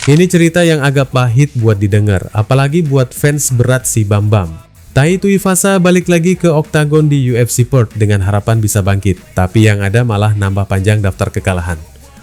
Ini cerita yang agak pahit buat didengar, apalagi buat fans berat si Bambam. Tai Tuivasa balik lagi ke oktagon di UFC Perth dengan harapan bisa bangkit, tapi yang ada malah nambah panjang daftar kekalahan.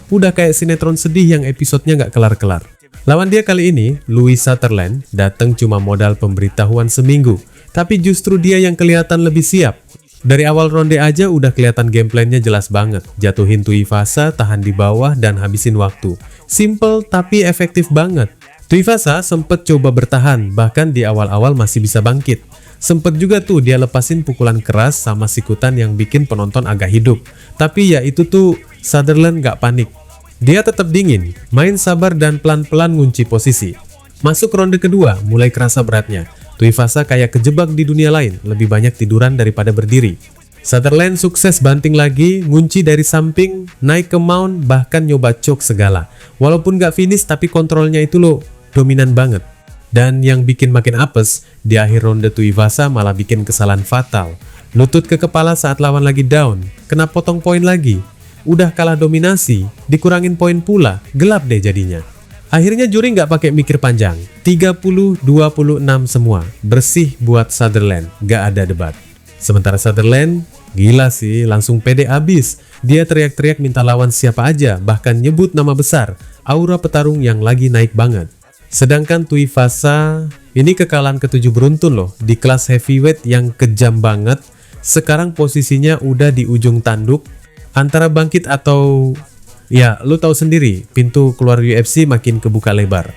Udah kayak sinetron sedih yang episodenya nggak kelar-kelar. Lawan dia kali ini, Louis Sutherland, datang cuma modal pemberitahuan seminggu, tapi justru dia yang kelihatan lebih siap. Dari awal ronde aja udah kelihatan gameplannya jelas banget. Jatuhin Tuivasa, tahan di bawah, dan habisin waktu. Simple tapi efektif banget. Tuivasa sempet coba bertahan, bahkan di awal-awal masih bisa bangkit. Sempet juga tuh dia lepasin pukulan keras sama sikutan yang bikin penonton agak hidup. Tapi ya itu tuh Sutherland gak panik. Dia tetap dingin, main sabar dan pelan-pelan ngunci posisi. Masuk ronde kedua, mulai kerasa beratnya. Tuivasa kayak kejebak di dunia lain, lebih banyak tiduran daripada berdiri. Sutherland sukses banting lagi, ngunci dari samping, naik ke mount, bahkan nyoba choke segala. Walaupun gak finish tapi kontrolnya itu loh, dominan banget. Dan yang bikin makin apes, di akhir ronde Tuivasa malah bikin kesalahan fatal. Lutut ke kepala saat lawan lagi down, kena potong poin lagi. Udah kalah dominasi, dikurangin poin pula, gelap deh jadinya. Akhirnya juri nggak pakai mikir panjang, 30-26 semua, bersih buat Sutherland, nggak ada debat. Sementara Sutherland, gila sih, langsung pede abis. Dia teriak-teriak minta lawan siapa aja, bahkan nyebut nama besar, aura petarung yang lagi naik banget. Sedangkan Tuivasa, ini kekalahan ke-7 beruntun loh, di kelas heavyweight yang kejam banget. Sekarang posisinya udah di ujung tanduk, antara bangkit atau... Ya, lu tahu sendiri, pintu keluar UFC makin kebuka lebar.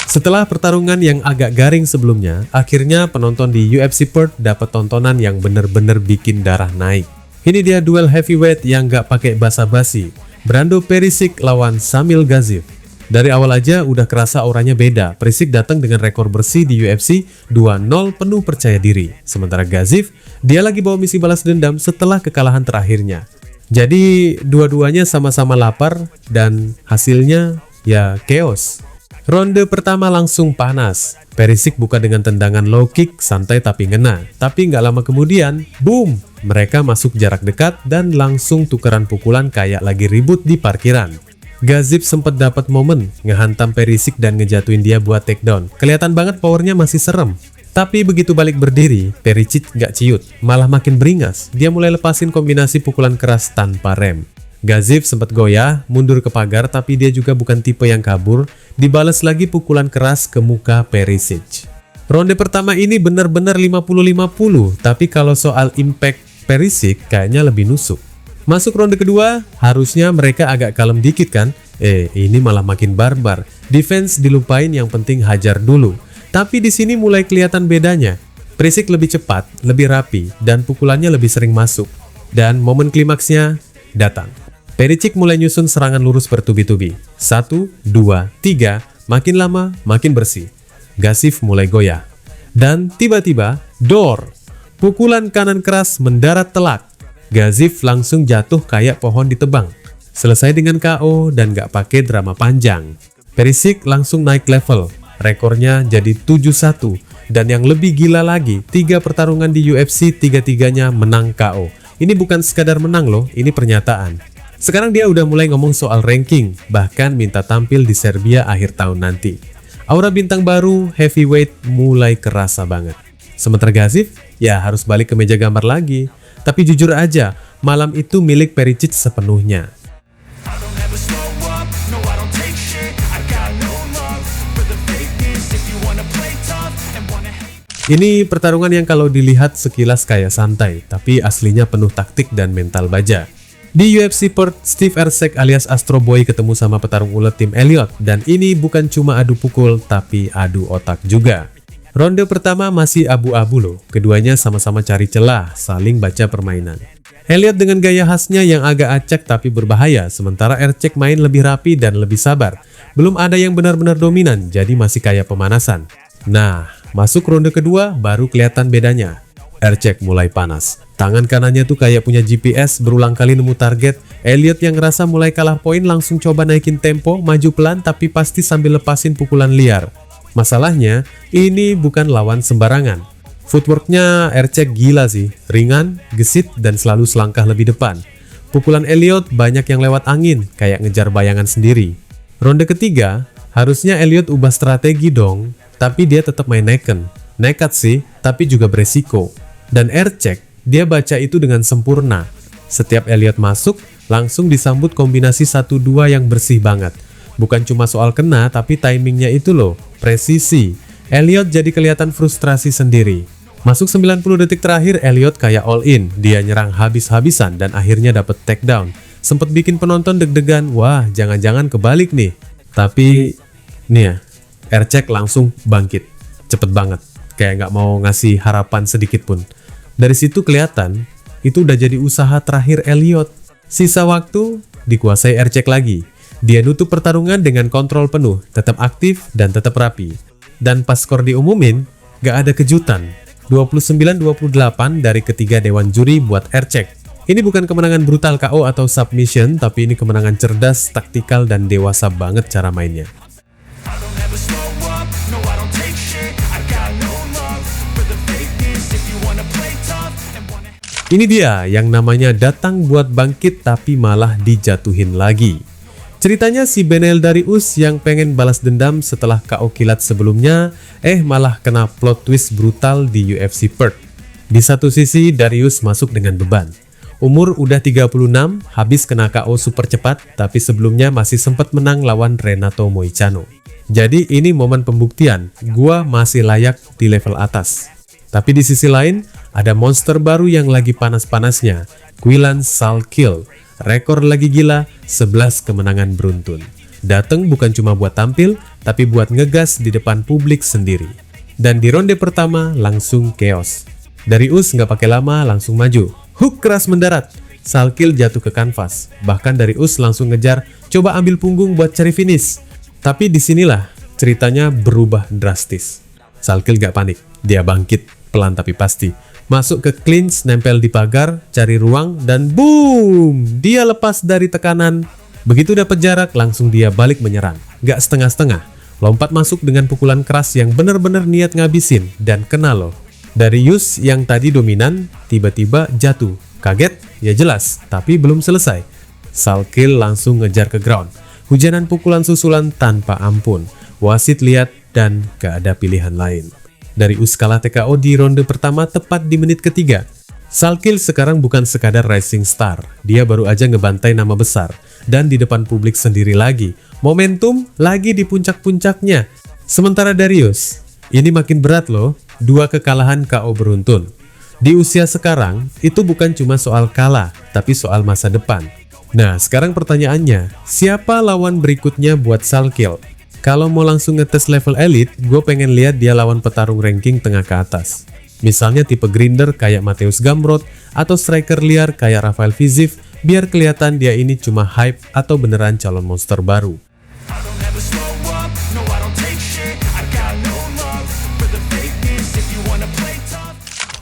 Setelah pertarungan yang agak garing sebelumnya, akhirnya penonton di UFC Perth dapat tontonan yang bener-bener bikin darah naik. Ini dia duel heavyweight yang gak pakai basa-basi. Brando Perisic lawan Shamil Gaziev. Dari awal aja udah kerasa auranya beda. Perisic datang dengan rekor bersih di UFC 2-0 penuh percaya diri. Sementara Gaziev, dia lagi bawa misi balas dendam setelah kekalahan terakhirnya. Jadi dua-duanya sama-sama lapar dan hasilnya ya chaos. Ronde pertama langsung panas. Perisic buka dengan tendangan low kick santai tapi ngena. Tapi nggak lama kemudian, boom! Mereka masuk jarak dekat dan langsung tukeran pukulan kayak lagi ribut di parkiran. Gaziev sempat dapat momen ngehantam Perisic dan ngejatuhin dia buat takedown. Kelihatan banget powernya masih serem. Tapi begitu balik berdiri, Perisic gak ciut, malah makin beringas. Dia mulai lepasin kombinasi pukulan keras tanpa rem. Gaziev sempat goyah, mundur ke pagar, tapi dia juga bukan tipe yang kabur. Dibalas lagi pukulan keras ke muka Perisic. Ronde pertama ini benar-benar 50-50, tapi kalau soal impact Perisic kayaknya lebih nusuk. Masuk ronde kedua, harusnya mereka agak kalem dikit kan? Ini malah makin barbar. Defense dilupain, yang penting hajar dulu. Tapi di sini mulai kelihatan bedanya. Perisic lebih cepat, lebih rapi, dan pukulannya lebih sering masuk. Dan momen klimaksnya datang. Perisic mulai nyusun serangan lurus bertubi-tubi. 1, 2, 3, makin lama makin bersih. Gaziev mulai goyah. Dan tiba-tiba, dor! Pukulan kanan keras mendarat telak. Gaziev langsung jatuh kayak pohon ditebang. Selesai dengan KO dan gak pakai drama panjang. Perisic langsung naik level. Rekornya jadi 7-1. Dan yang lebih gila lagi, 3 pertarungan di UFC, 3-3-nya menang KO. Ini bukan sekadar menang loh, ini pernyataan. Sekarang dia udah mulai ngomong soal ranking, bahkan minta tampil di Serbia akhir tahun nanti. Aura bintang baru heavyweight mulai kerasa banget. Sementara Gaziev, ya harus balik ke meja gambar lagi. Tapi jujur aja, malam itu milik Perisic sepenuhnya. Ini pertarungan yang kalau dilihat sekilas kayak santai, tapi aslinya penuh taktik dan mental baja. Di UFC Perth, Steve Erceg alias Astro Boy ketemu sama petarung ulet tim Elliot, dan ini bukan cuma adu pukul, tapi adu otak juga. Ronde pertama masih abu-abu loh, keduanya sama-sama cari celah, saling baca permainan. Elliot dengan gaya khasnya yang agak acak tapi berbahaya, sementara Erceg main lebih rapi dan lebih sabar. Belum ada yang benar-benar dominan, jadi masih kayak pemanasan. Nah, masuk ronde kedua baru kelihatan bedanya. Erceg mulai panas. Tangan kanannya tuh kayak punya GPS, berulang kali nemu target. Elliot yang ngerasa mulai kalah poin langsung coba naikin tempo, maju pelan tapi pasti sambil lepasin pukulan liar. Masalahnya, ini bukan lawan sembarangan. Footworknya Erceg gila sih, ringan, gesit, dan selalu selangkah lebih depan. Pukulan Elliot banyak yang lewat angin, kayak ngejar bayangan sendiri. Ronde ketiga, harusnya Elliot ubah strategi dong, tapi dia tetap main neken. Nekat sih, tapi juga beresiko. Dan Erceg, dia baca itu dengan sempurna. Setiap Elliot masuk, langsung disambut kombinasi 1-2 yang bersih banget. Bukan cuma soal kena, tapi timingnya itu loh, presisi. Elliot jadi kelihatan frustrasi sendiri. Masuk 90 detik terakhir, Elliot kayak all in. Dia nyerang habis-habisan dan akhirnya dapet takedown. Sempet bikin penonton deg-degan, wah jangan-jangan kebalik nih. Tapi, nih ya, Erceg langsung bangkit. Cepet banget, kayak nggak mau ngasih harapan sedikit pun. Dari situ kelihatan, itu udah jadi usaha terakhir Elliot. Sisa waktu, dikuasai Erceg lagi. Dia nutup pertarungan dengan kontrol penuh, tetap aktif dan tetap rapi. Dan pas skor diumumin, gak ada kejutan. 29-28 dari ketiga dewan juri buat Erceg. Ini bukan kemenangan brutal KO atau submission, tapi ini kemenangan cerdas, taktikal, dan dewasa banget cara mainnya. Ini dia yang namanya datang buat bangkit tapi malah dijatuhin lagi. Ceritanya si Beneil Dariush yang pengen balas dendam setelah KO kilat sebelumnya, malah kena plot twist brutal di UFC Perth. Di satu sisi Dariush masuk dengan beban. Umur udah 36, habis kena KO super cepat, tapi sebelumnya masih sempat menang lawan Renato Moicano. Jadi ini momen pembuktian, gua masih layak di level atas. Tapi di sisi lain, ada monster baru yang lagi panas-panasnya, Quillan Salkiel. Rekor lagi gila, 11 kemenangan beruntun. Dateng bukan cuma buat tampil, tapi buat ngegas di depan publik sendiri. Dan di ronde pertama langsung chaos. Dariush nggak pakai lama langsung maju. Hook keras mendarat. Salkiel jatuh ke kanvas. Bahkan Dariush langsung ngejar, coba ambil punggung buat cari finish. Tapi disinilah ceritanya berubah drastis. Salkiel gak panik, dia bangkit pelan tapi pasti. Masuk ke clinch, nempel di pagar, cari ruang, dan boom! Dia lepas dari tekanan. Begitu dapat jarak, langsung dia balik menyerang. Gak setengah-setengah. Lompat masuk dengan pukulan keras yang bener-bener niat ngabisin. Dan kena loh. Dariush yang tadi dominan, tiba-tiba jatuh. Kaget? Ya jelas, tapi belum selesai. Salkiel langsung ngejar ke ground. Hujanan pukulan susulan tanpa ampun. Wasit lihat dan gak ada pilihan lain. Dariush kalah TKO di ronde pertama tepat di menit ketiga. Salkiel sekarang bukan sekadar rising star, dia baru aja ngebantai nama besar. Dan di depan publik sendiri lagi, momentum lagi di puncak-puncaknya. Sementara Dariush, ini makin berat loh, 2 kekalahan KO beruntun. Di usia sekarang, itu bukan cuma soal kalah, tapi soal masa depan. Nah, sekarang pertanyaannya, siapa lawan berikutnya buat Salkiel? Kalau mau langsung ngetes level elite, gue pengen lihat dia lawan petarung ranking tengah ke atas. Misalnya tipe grinder kayak Mateusz Gamrot, atau striker liar kayak Rafael Fiziev, biar kelihatan dia ini cuma hype atau beneran calon monster baru.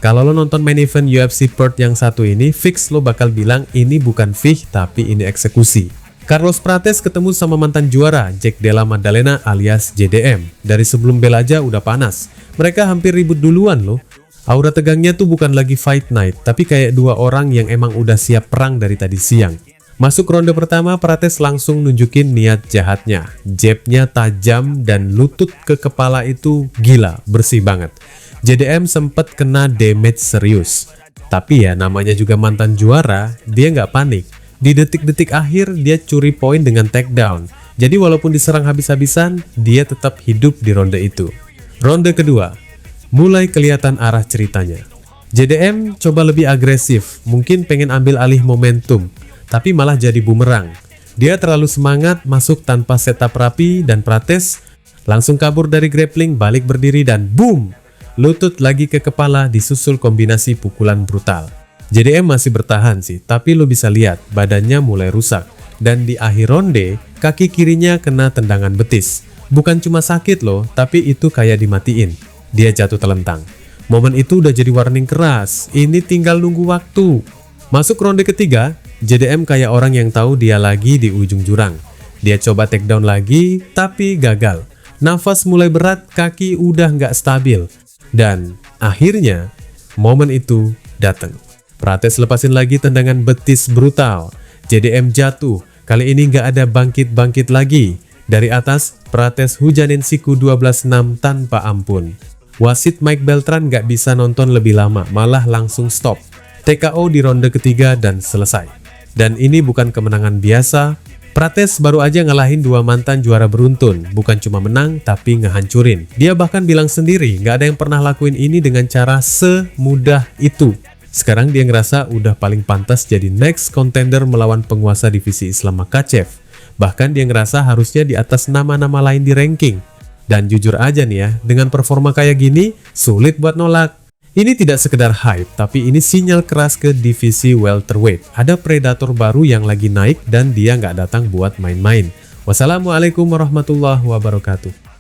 Kalau lo nonton main event UFC Perth yang satu ini, fix lo bakal bilang ini bukan fih tapi ini eksekusi. Carlos Prates ketemu sama mantan juara Jack Della Maddalena alias JDM. Dari sebelum bel aja udah panas. Mereka hampir ribut duluan loh. Aura tegangnya tuh bukan lagi fight night, tapi kayak 2 orang yang emang udah siap perang dari tadi siang. Masuk ronde pertama, Prates langsung nunjukin niat jahatnya. Jabnya tajam dan lutut ke kepala itu gila, bersih banget. JDM sempet kena damage serius. Tapi ya namanya juga mantan juara, dia nggak panik. Di detik-detik akhir dia curi poin dengan takedown. Jadi walaupun diserang habis-habisan, dia tetap hidup di ronde itu. Ronde kedua, mulai kelihatan arah ceritanya. JDM coba lebih agresif, mungkin pengen ambil alih momentum, tapi malah jadi bumerang. Dia terlalu semangat masuk tanpa setup rapi dan Prates langsung kabur dari grappling, balik berdiri dan boom! Lutut lagi ke kepala disusul kombinasi pukulan brutal. JDM masih bertahan sih, tapi lo bisa lihat badannya mulai rusak. Dan di akhir ronde, kaki kirinya kena tendangan betis. Bukan cuma sakit loh, tapi itu kayak dimatiin. Dia jatuh telentang. Momen itu udah jadi warning keras, ini tinggal nunggu waktu. Masuk ronde ketiga, JDM kayak orang yang tahu dia lagi di ujung jurang. Dia coba takedown lagi, tapi gagal. Nafas mulai berat, kaki udah nggak stabil. Dan Akhirnya, momen itu datang. Prates lepasin lagi tendangan betis brutal. JDM jatuh, kali ini nggak ada bangkit-bangkit lagi. Dari atas, Prates hujanin siku 12-6 tanpa ampun. Wasit Mike Beltran nggak bisa nonton lebih lama, malah langsung stop. TKO di ronde ketiga dan selesai. Dan ini bukan kemenangan biasa. Prates baru aja ngalahin dua mantan juara beruntun, bukan cuma menang tapi ngehancurin. Dia bahkan bilang sendiri nggak ada yang pernah lakuin ini dengan cara semudah itu. Sekarang dia ngerasa udah paling pantas jadi next contender melawan penguasa divisi Islam Makhachev. Bahkan dia ngerasa harusnya di atas nama-nama lain di ranking. Dan jujur aja nih ya, dengan performa kayak gini, sulit buat nolak. Ini tidak sekedar hype, tapi ini sinyal keras ke divisi welterweight. Ada predator baru yang lagi naik dan dia nggak datang buat main-main. Wassalamualaikum warahmatullahi wabarakatuh.